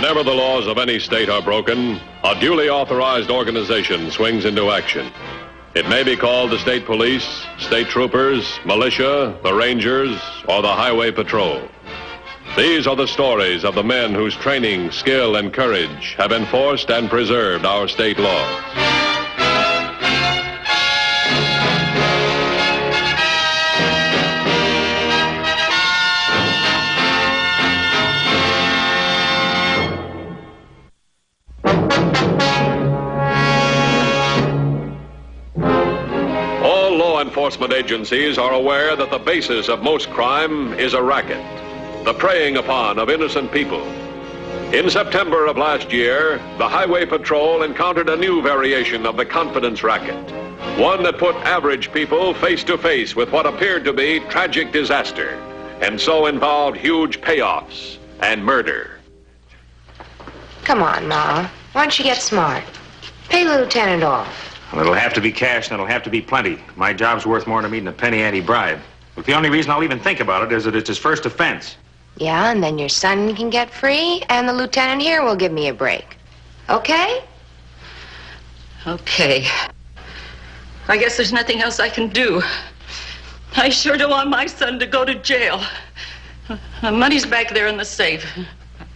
Whenever the laws of any state are broken, a duly authorized organization swings into action. It may be called the state police, state troopers, militia, the rangers, or the highway patrol. These are the stories of the men whose training, skill, and courage have enforced and preserved our state laws. Enforcement agencies are aware that the basis of most crime is a racket, the preying upon of innocent people. In September of last year, the Highway Patrol encountered a new variation of the confidence racket, one that put average people face to face with what appeared to be tragic disaster, and so involved huge payoffs and murder. Come on, Ma. Why don't you get smart? Pay the lieutenant off. Well, it'll have to be cash, and it'll have to be plenty. My job's worth more to me than a penny anti-bribe. But the only reason I'll even think about it is that it's his first offense. Yeah, and then your son can get free, and the lieutenant here will give me a break. Okay? Okay. I guess there's nothing else I can do. I sure don't want my son to go to jail. The money's back there in the safe.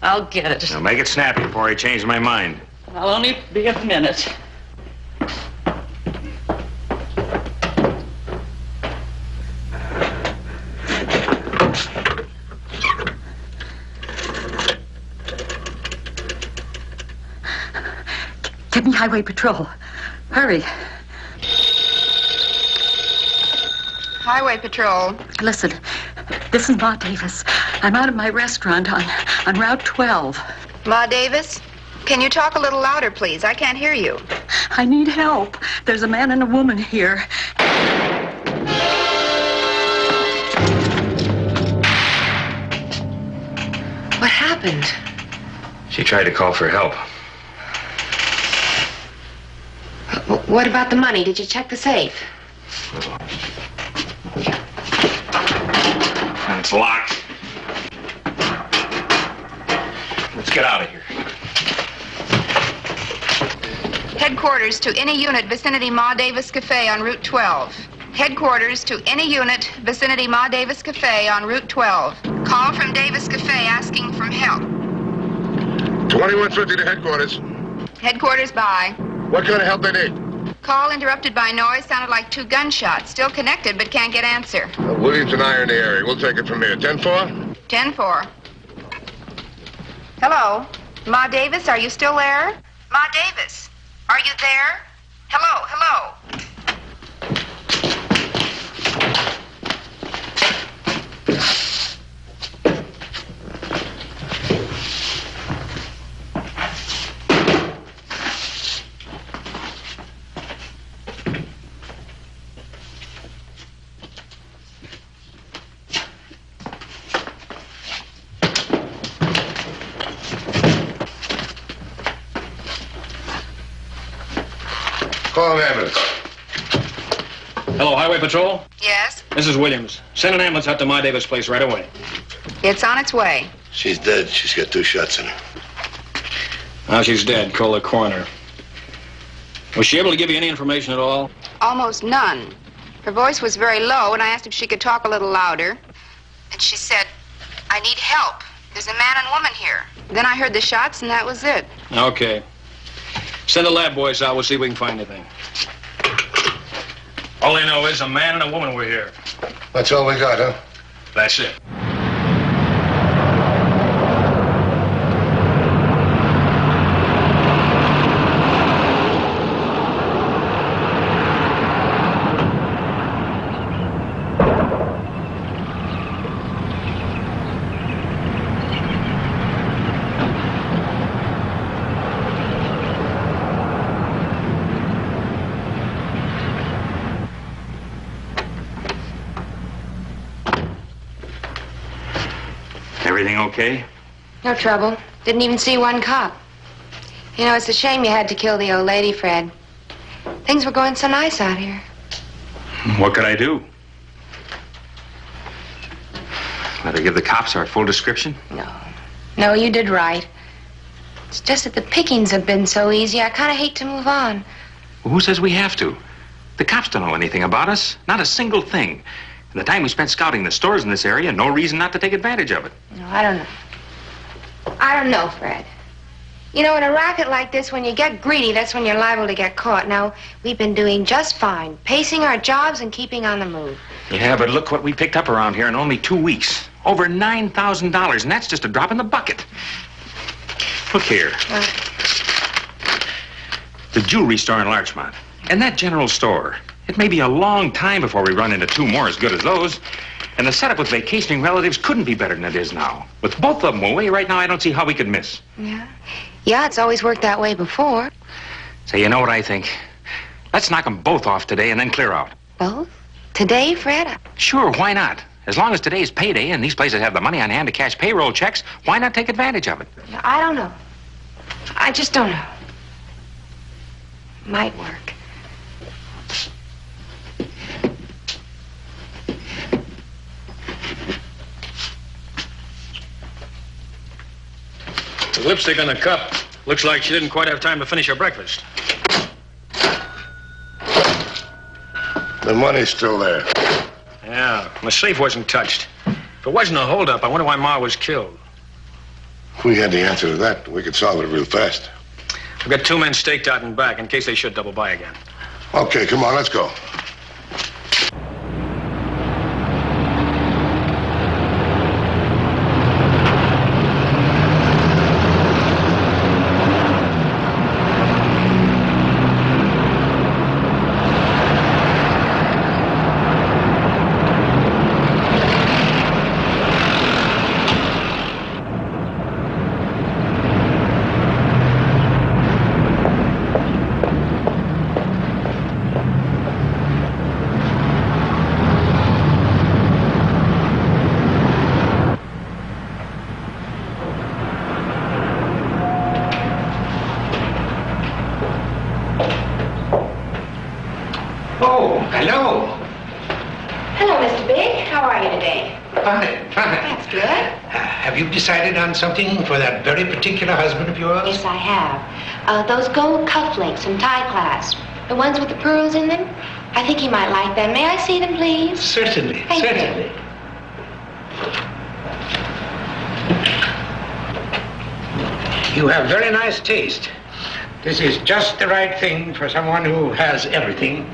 I'll get it. Now make it snappy before I change my mind. I'll only be a minute. Get me Highway Patrol. Hurry. Highway Patrol. Listen, this is Ma Davis. I'm out of my restaurant on Route 12. Ma Davis, can you talk a little louder, please? I can't hear you. I need help. There's a man and a woman here. What happened? She tried to call for help. What about the money? Did you check the safe? It's locked. Let's get out of here. Headquarters to any unit vicinity Ma Davis Cafe on Route 12. Headquarters to any unit vicinity Ma Davis Cafe on Route 12. Call from Davis Cafe asking for help. 2150 to headquarters. Headquarters by. What kind of help they need? Call interrupted by noise. Sounded like 2 gunshots. Still connected, but can't get answer. Williams and I are in the area. We'll take it from here. 10-4? 10-4. Hello? Ma Davis, are you still there? Ma Davis, are you there? Hello, hello. Call an ambulance. Hello, Highway Patrol? Yes? This is Williams. Send an ambulance out to Ma Davis' place right away. It's on its way. She's dead. She's got 2 shots in her. Now she's dead. Call the coroner. Was she able to give you any information at all? Almost none. Her voice was very low, and I asked if she could talk a little louder. And she said, I need help. There's a man and woman here. Then I heard the shots, and that was it. Okay. Send the lab boys out. We'll see if we can find anything. All they know is a man and a woman were here. That's all we got, huh? That's it. Everything okay? No trouble. Didn't even see one cop. You know, it's a shame you had to kill the old lady, Fred. Things were going so nice out here. What could I do? Let her give the cops our full description? No. No, you did right. It's just that the pickings have been so easy, I kind of hate to move on. Well, who says we have to? The cops don't know anything about us. Not a single thing. And the time we spent scouting the stores in this area, no reason not to take advantage of it. No, I don't know. I don't know, Fred. You know, in a racket like this, when you get greedy, that's when you're liable to get caught. Now, we've been doing just fine, pacing our jobs and keeping on the move. Yeah, but look what we picked up around here in only 2 weeks. Over $9,000, and that's just a drop in the bucket. Look here. The jewelry store in Larchmont. And that general store. It may be a long time before we run into 2 more as good as those. And the setup with vacationing relatives couldn't be better than it is now. With both of them away right now, I don't see how we could miss. Yeah? Yeah, it's always worked that way before. So you know what I think? Let's knock them both off today and then clear out. Both? Today, Fred? Sure, why not? As long as today's payday and these places have the money on hand to cash payroll checks, why not take advantage of it? I don't know. I just don't know. Might work. The lipstick on the cup. Looks like she didn't quite have time to finish her breakfast. The money's still there. Yeah, the safe wasn't touched. If it wasn't a holdup, I wonder why Ma was killed. If we had the answer to that, we could solve it real fast. I've got 2 men staked out and back in case they should double by again. Okay, come on, let's go. Oh, hello. Hello, Mr. Big. How are you today? Fine, fine. That's good. Have you decided on something for that very particular husband of yours? Yes, I have. Those gold cufflinks and tie clasps. The ones with the pearls in them. I think he might like them. May I see them, please? Certainly, Thank you. certainly. You have very nice taste. This is just the right thing for someone who has everything.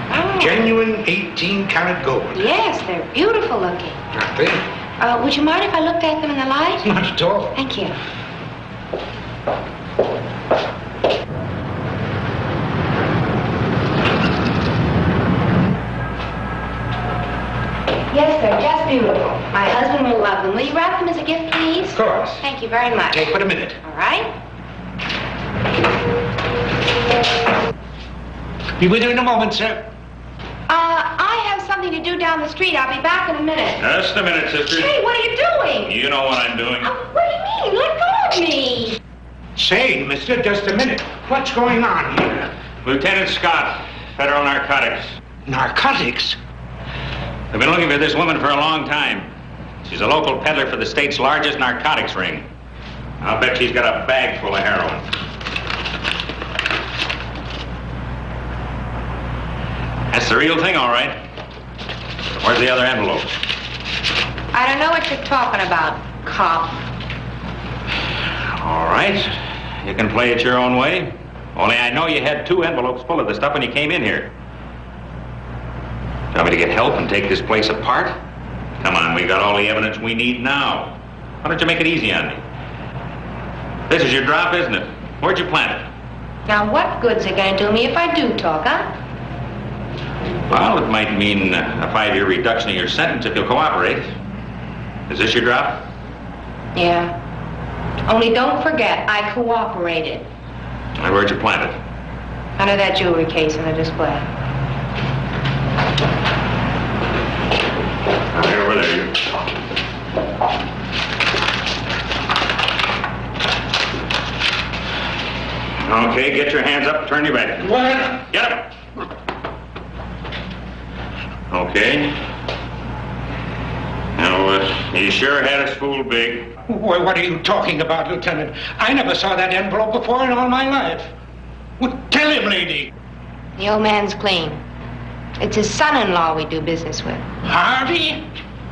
Oh. Genuine 18-karat gold. Yes, they're beautiful looking. Aren't they? Would you mind if I looked at them in the light? Not at all. Thank you. Yes, they're just beautiful. My husband will love them. Will you wrap them as a gift, please? Of course. Thank you very much. Take but a minute. All right. Be with you in a moment, sir. I have something to do down the street. I'll be back in a minute. Just a minute, sister. Hey, what are you doing? You know what I'm doing. What do you mean? Let go of me. Say, mister, just a minute. What's going on here? Lieutenant Scott, Federal Narcotics. Narcotics? We've been looking for this woman for a long time. She's a local peddler for the state's largest narcotics ring. I'll bet she's got a bag full of heroin. That's the real thing, all right. Where's the other envelope? I don't know what you're talking about, cop. All right. You can play it your own way. Only I know you had 2 envelopes full of the stuff when you came in here. Do you want me to get help and take this place apart? Come on, we've got all the evidence we need now. Why don't you make it easy on me? This is your drop, isn't it? Where'd you plant it? Now, what good's it going to do me if I do talk, huh? Well, it might mean a 5-year reduction of your sentence if you'll cooperate. Is this your drop? Yeah. Only don't forget, I cooperated. Where'd you plant it? Under that jewelry case on the display. Right over there, you. Okay, get your hands up and turn your back. What? Get up. Okay. Now, you sure had us fooled big. Why, what are you talking about, Lieutenant? I never saw that envelope before in all my life. Well, tell him, lady. The old man's clean. It's his son-in-law we do business with. Harvey?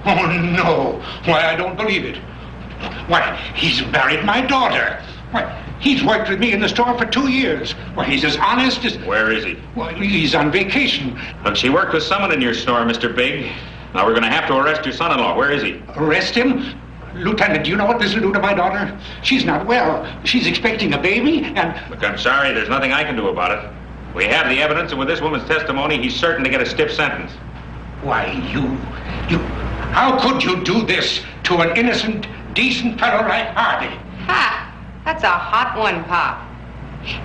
Oh, no. Why, I don't believe it. Why, he's married my daughter. Why, he's worked with me in the store for 2 years. Why, he's as honest as... Where is he? Well, he's on vacation. Look, she worked with someone in your store, Mr. Big. Now we're going to have to arrest your son-in-law. Where is he? Arrest him? Lieutenant, do you know what this will do to my daughter? She's not well. She's expecting a baby, and... Look, I'm sorry. There's nothing I can do about it. We have the evidence, and with this woman's testimony, he's certain to get a stiff sentence. Why, you... How could you do this to an innocent, decent fellow like Harvey? Ha! That's a hot one, Pop.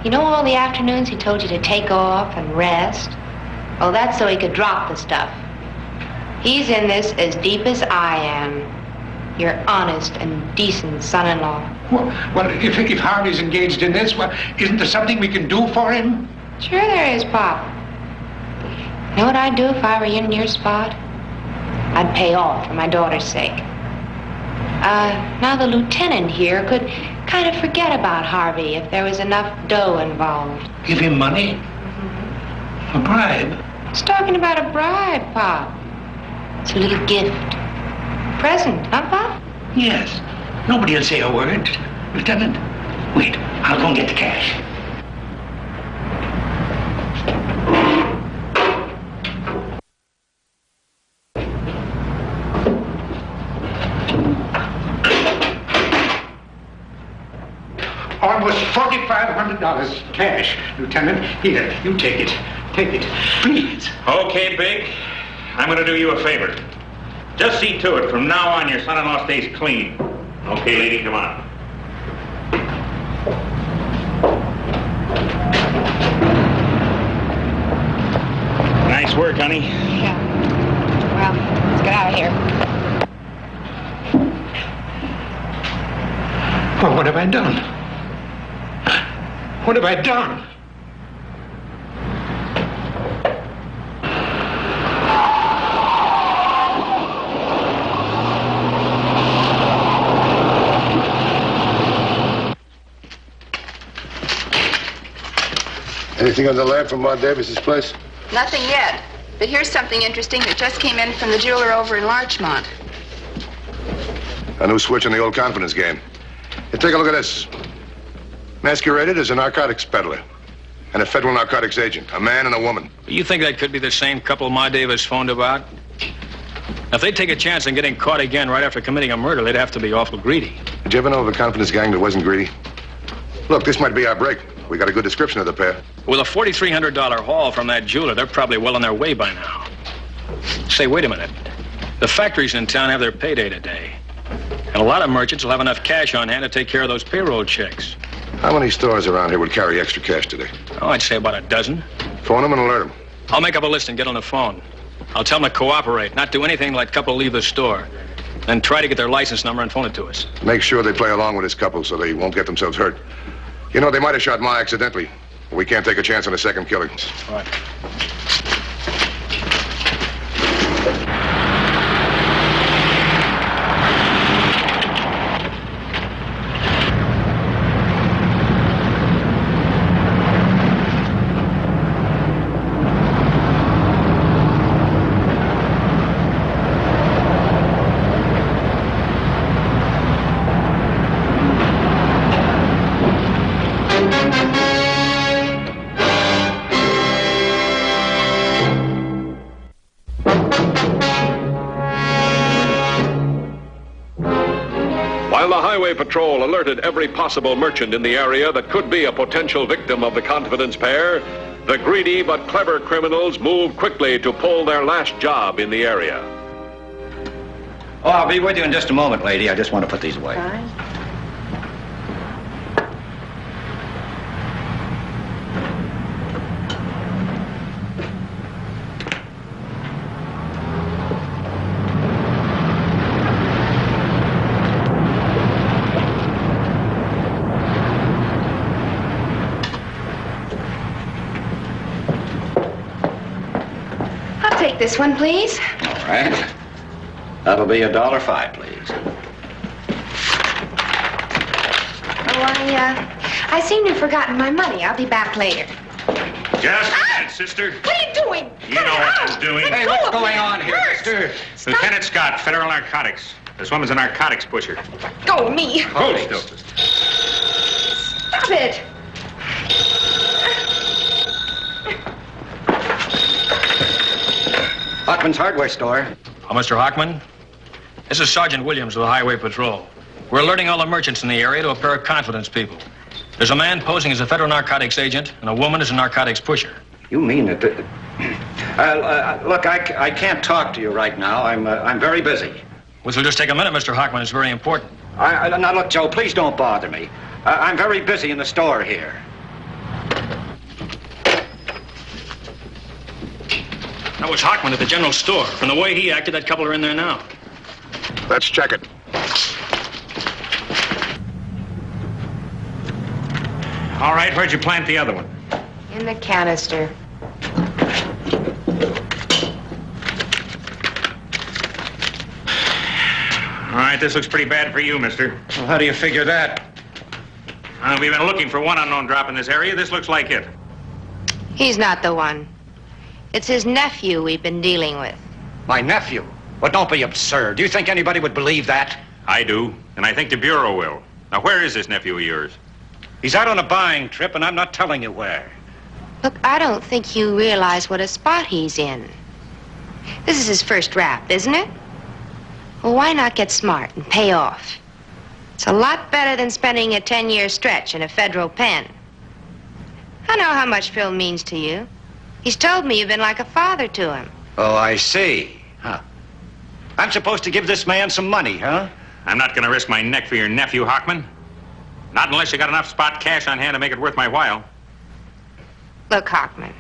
You know all the afternoons he told you to take off and rest? Well, that's so he could drop the stuff. He's in this as deep as I am. Your honest and decent son-in-law. Well, if Harvey's engaged in this, well, isn't there something we can do for him? Sure there is, Pop. You know what I'd do if I were in your spot? I'd pay off for my daughter's sake. Now the lieutenant here could kind of forget about Harvey if there was enough dough involved. Give him money? A bribe? He's talking about a bribe, Pop. It's a little gift. Present, huh, Pop? Yes. Nobody will say a word. Lieutenant, wait. I'll go and get the cash. Almost $4,500 cash, Lieutenant. Here, you take it. Take it, please. Okay, Big. I'm going to do you a favor. Just see to it, from now on, your son-in-law stays clean. Okay, lady, come on. Nice work, honey. Yeah. Well, let's get out of here. Oh, what have I done? What have I done? Anything on the lab from Maud Davis's place? Nothing yet. But here's something interesting that just came in from the jeweler over in Larchmont. A new switch in the old confidence game. Hey, take a look at this. Masqueraded as a narcotics peddler and a federal narcotics agent, a man and a woman. You think that could be the same couple Ma Davis phoned about? If they take a chance on getting caught again right after committing a murder, they'd have to be awful greedy. Did you ever know of a confidence gang that wasn't greedy? Look, this might be our break. We got a good description of the pair. With a $4,300 haul from that jeweler, they're probably well on their way by now. Say, wait a minute. The factories in town have their payday today. And a lot of merchants will have enough cash on hand to take care of those payroll checks. How many stores around here would carry extra cash today? Oh, I'd say about a dozen. Phone them and alert them. I'll make up a list and get on the phone. I'll tell them to cooperate, not do anything like couple leave the store. Then try to get their license number and phone it to us. Make sure they play along with this couple so they won't get themselves hurt. You know, they might have shot Ma accidentally. We can't take a chance on a second killing. All right. While the Highway Patrol alerted every possible merchant in the area that could be a potential victim of the confidence pair, the greedy but clever criminals moved quickly to pull their last job in the area. Oh, I'll be with you in just a moment, lady. I just want to put these away. Fine. Take this one, please. All right. That'll be $1.05, please. I seem to have forgotten my money. I'll be back later. Just a minute, sister. What are you doing? You know what I'm doing. Hey, what's going on here, mister? Lieutenant Scott, Federal Narcotics. This woman's a narcotics pusher. Go me. Hold still, sister. Stop it. Hockman's hardware store. Oh, Mr. Hockman, this is Sergeant Williams of the Highway Patrol. We're alerting all the merchants in the area to a pair of confidence people. There's a man posing as a federal narcotics agent, and a woman as a narcotics pusher. You mean that? Look, I can't talk to you right now. I'm very busy. This will just take a minute, Mr. Hockman. It's very important. Now, look, Joe, please don't bother me. I'm very busy in the store here. That was Hockman at the general store. From the way he acted, that couple are in there now. Let's check it. All right, where'd you plant the other one? In the canister. All right, this looks pretty bad for you, mister. Well, how do you figure that? We've been looking for one unknown drop in this area. This looks like it. He's not the one. It's his nephew we've been dealing with. My nephew? Well, don't be absurd. Do you think anybody would believe that? I do, and I think the Bureau will. Now, where is this nephew of yours? He's out on a buying trip, and I'm not telling you where. Look, I don't think you realize what a spot he's in. This is his first rap, isn't it? Well, why not get smart and pay off? It's a lot better than spending a 10-year stretch in a federal pen. I know how much Phil means to you. He's told me you've been like a father to him. Oh, I see. Huh. I'm supposed to give this man some money, huh? I'm not going to risk my neck for your nephew, Hockman. Not unless you got enough spot cash on hand to make it worth my while. Look, Hockman,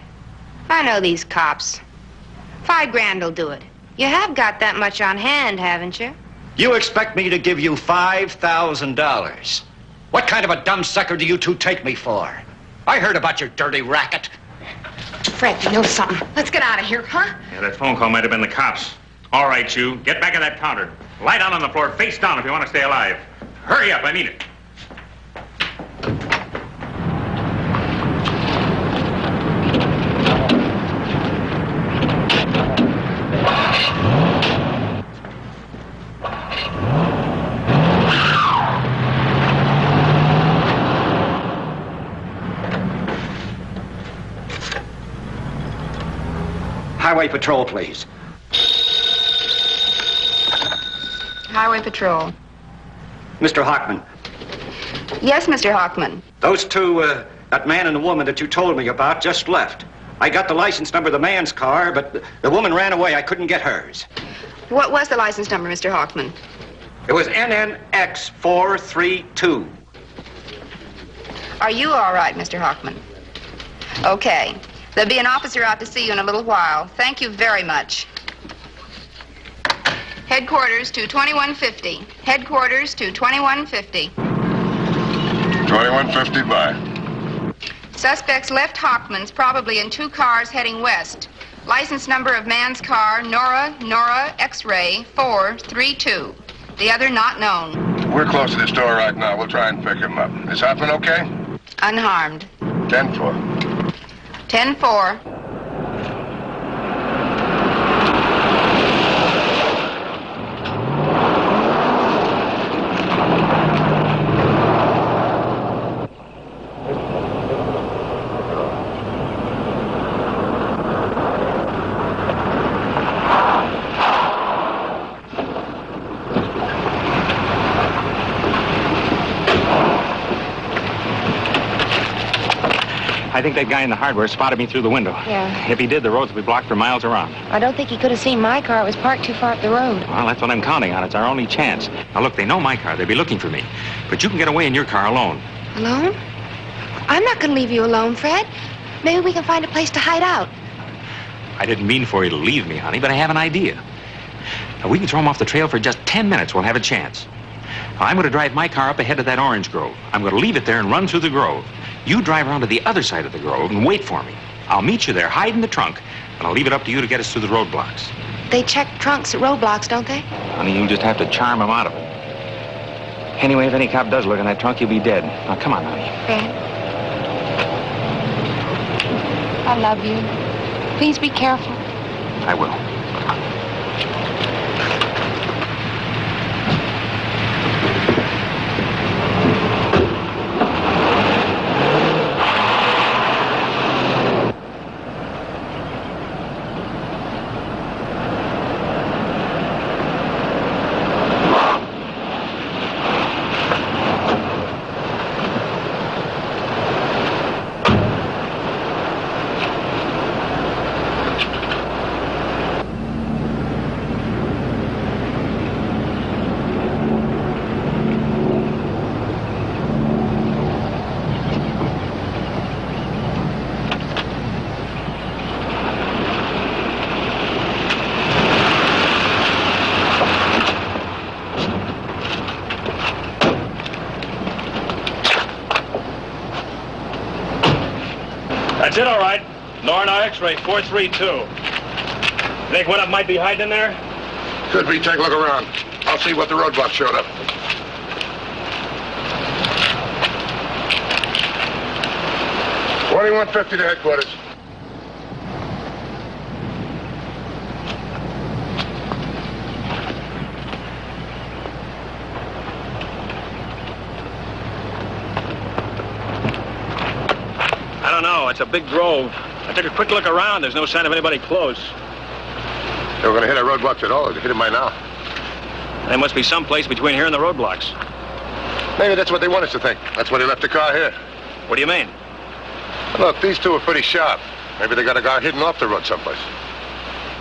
I know these cops. $5 grand will do it. You have got that much on hand, haven't you? You expect me to give you $5,000? What kind of a dumb sucker do you two take me for? I heard about your dirty racket. Fred, you know something. Let's get out of here, huh? Yeah, that phone call might have been the cops. All right, you, get back at that counter. Lie down on the floor, face down if you want to stay alive. Hurry up, I mean it. Highway Patrol, please. Highway Patrol. Mr. Hockman, Yes, Mr. Hockman. those two, that man and the woman that you told me about just left. I got the license number of the man's car, but the woman ran away. I couldn't get hers. What was the license number, Mr. Hockman? It was NNX 432. Are you all right, Mr. Hockman? Okay. There'll be an officer out to see you in a little while. Thank you very much. Headquarters to 2150. Headquarters to 2150. 2150 by. Suspects left Hockman's, probably in 2 cars heading west. License number of man's car, Nora X-ray 432. The other not known. We're close to the store right now. We'll try and pick him up. Is Hoffman okay? Unharmed. 10-4. 10-4. I think that guy in the hardware spotted me through the window. Yeah. If he did, the roads will be blocked for miles around. I don't think he could have seen my car. It was parked too far up the road. Well, that's what I'm counting on. It's our only chance. Now, look, they know my car. They'll be looking for me. But you can get away in your car alone. Alone? I'm not going to leave you alone, Fred. Maybe we can find a place to hide out. I didn't mean for you to leave me, honey, but I have an idea. Now, we can throw him off the trail for just 10 minutes. We'll have a chance. Now, I'm going to drive my car up ahead of that orange grove. I'm going to leave it there and run through the grove. You drive around to the other side of the grove and wait for me. I'll meet you there, hide in the trunk, and I'll leave it up to you to get us through the roadblocks. They check trunks at roadblocks, don't they? Honey, you just have to charm them out of it. Anyway, if any cop does look in that trunk, you'll be dead. Now, come on, honey. Fred. I love you. Please be careful. I will. That's it, all right. Lorna X-ray 432. Think one of them might be hiding in there? Could be. Take a look around. I'll see what the roadblock showed up. $21.50 to headquarters. I don't know. It's a big grove. I took a quick look around. There's no sign of anybody close. They were going to hit our roadblocks at all. They hit them by now. There must be some place between here and the roadblocks. Maybe that's what they want us to think. That's why they left the car here. What do you mean? Look, these two are pretty sharp. Maybe they got a guy hidden off the road someplace.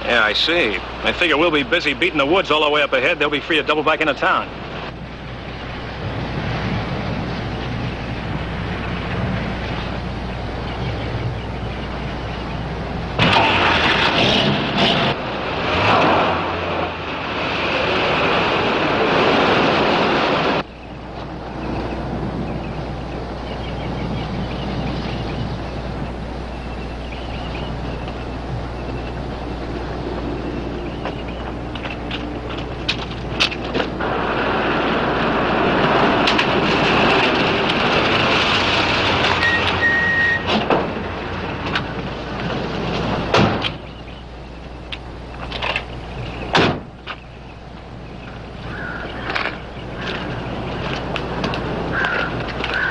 Yeah, I see. I figure we'll be busy beating the woods all the way up ahead. They'll be free to double back into town.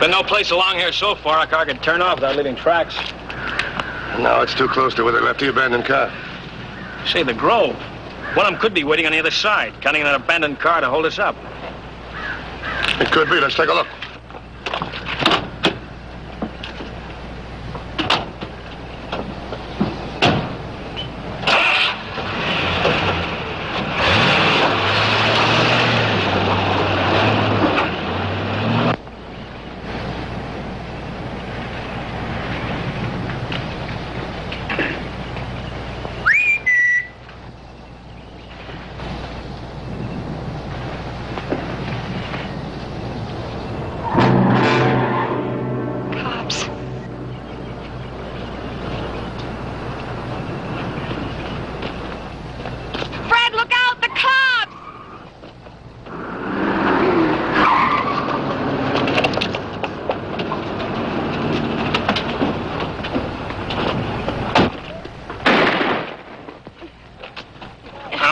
Been no place along here so far a car could turn off without leaving tracks. No, it's too close to where they left the abandoned car. Say, the grove. One of them could be waiting on the other side, counting on an abandoned car to hold us up. It could be. Let's take a look.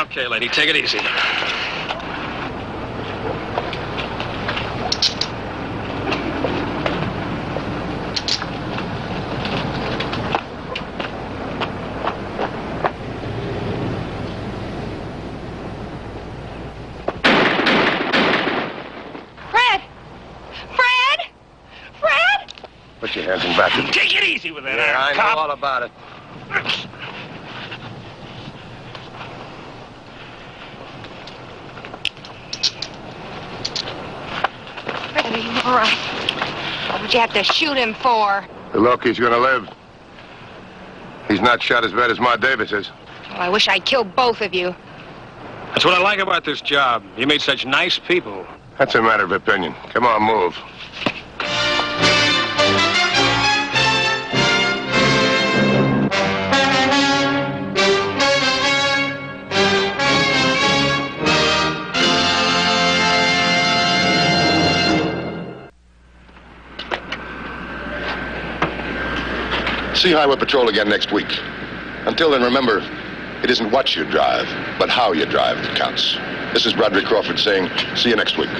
Okay, lady, take it easy. Put your hands in back. Take it easy with that, Yeah, I cop. know all about it. Fred, are you all right? What would you have to shoot him for? Look, he's gonna live. He's not shot as bad as Ma Davis is. Oh, I wish I'd killed both of you. That's what I like about this job. You meet such nice people. That's a matter of opinion. Come on, move. see Highway Patrol again next week. Until then, remember, it isn't what you drive, but how you drive that counts. This is Broderick Crawford saying, see you next week.